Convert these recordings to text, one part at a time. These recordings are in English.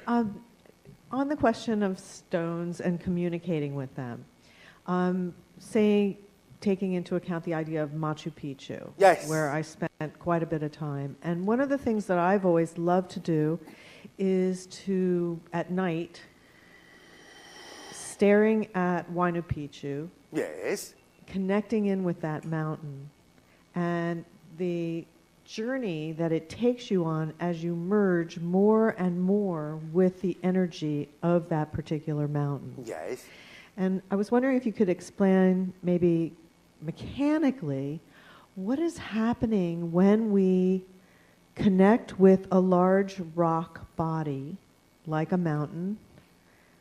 On the question of stones and communicating with them, taking into account the idea of Machu Picchu, yes, where I spent quite a bit of time. And one of the things that I've always loved to do is to, at night, staring at Machu Picchu, yes, connecting in with that mountain, and the journey that it takes you on as you merge more and more with the energy of that particular mountain. yes. And I was wondering if you could explain maybe mechanically what is happening when we connect with a large rock body like a mountain.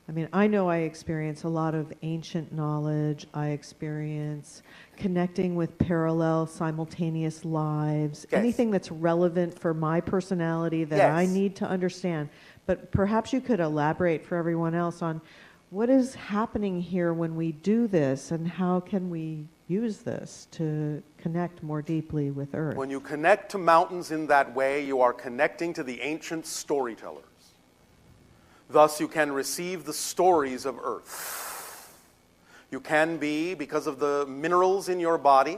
I mean, I know I experience a lot of ancient knowledge. I experience connecting with parallel, simultaneous lives, yes, anything that's relevant for my personality that yes, I need to understand. But perhaps you could elaborate for everyone else on what is happening here when we do this, and how can we use this to connect more deeply with Earth? When you connect to mountains in that way, you are connecting to the ancient storytellers. Thus, you can receive the stories of Earth. You can be, because of the minerals in your body,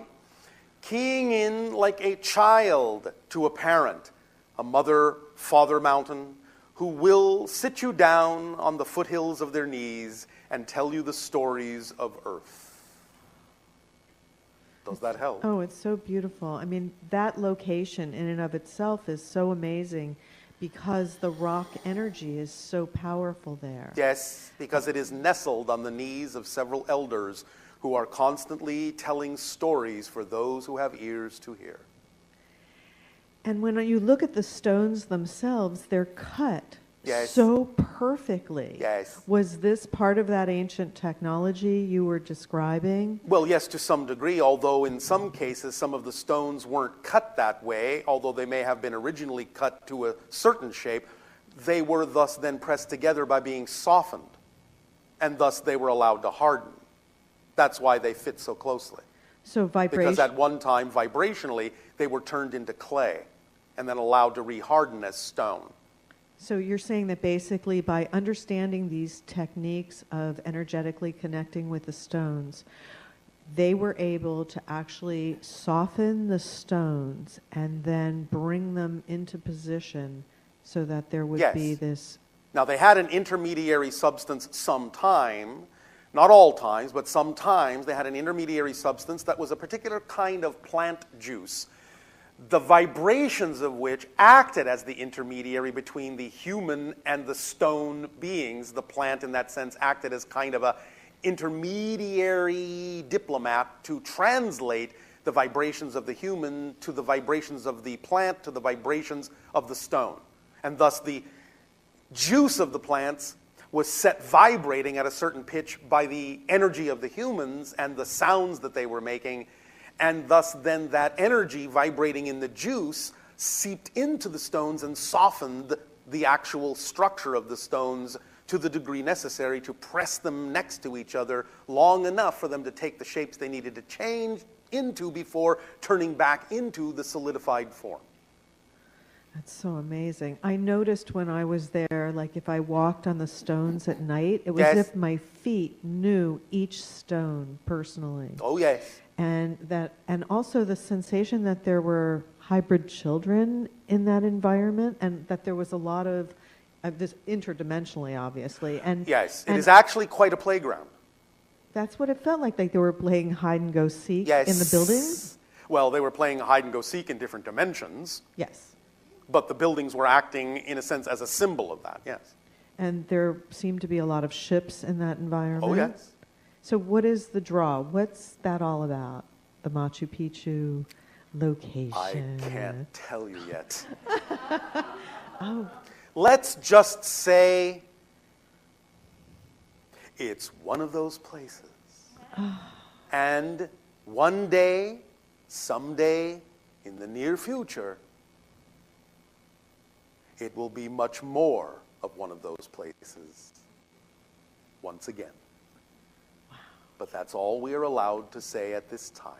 keying in like a child to a parent, a mother, father mountain, who will sit you down on the foothills of their knees and tell you the stories of Earth. Does that help? Oh, it's so beautiful. I mean, that location in and of itself is so amazing because the rock energy is so powerful there. Yes, because it is nestled on the knees of several elders who are constantly telling stories for those who have ears to hear. And when you look at the stones themselves, they're cut yes, so perfectly. Yes. Was this part of that ancient technology you were describing? Well, yes, to some degree, although in some cases some of the stones weren't cut that way, although they may have been originally cut to a certain shape, they were thus then pressed together by being softened, and thus they were allowed to harden. That's why they fit so closely. So vibration. Because at one time, vibrationally, they were turned into clay and then allowed to reharden as stone. So you're saying that basically by understanding these techniques of energetically connecting with the stones, they were able to actually soften the stones and then bring them into position so that there would yes, be this... Now, they had an intermediary substance sometime, not all times, but sometimes they had an intermediary substance that was a particular kind of plant juice, the vibrations of which acted as the intermediary between the human and the stone beings. The plant, in that sense, acted as kind of a intermediary diplomat to translate the vibrations of the human to the vibrations of the plant to the vibrations of the stone. And thus the juice of the plants was set vibrating at a certain pitch by the energy of the humans and the sounds that they were making, and thus then that energy vibrating in the juice seeped into the stones and softened the actual structure of the stones to the degree necessary to press them next to each other long enough for them to take the shapes they needed to change into before turning back into the solidified form. That's so amazing. I noticed when I was there, like if I walked on the stones at night, it was yes, as if my feet knew each stone personally. Oh, yes. And also the sensation that there were hybrid children in that environment, and that there was a lot of this interdimensionally, obviously. And yes, it is actually quite a playground. That's what it felt like they were playing hide and go seek yes, in the buildings. Well, they were playing hide and go seek in different dimensions. Yes. But the buildings were acting, in a sense, as a symbol of that, yes. And there seemed to be a lot of ships in that environment. Oh, yes. So what is the draw? What's that all about, the Machu Picchu location? I can't tell you yet. Oh. Let's just say it's one of those places. And one day, someday, in the near future, it will be much more of one of those places once again. Wow. But that's all we are allowed to say at this time.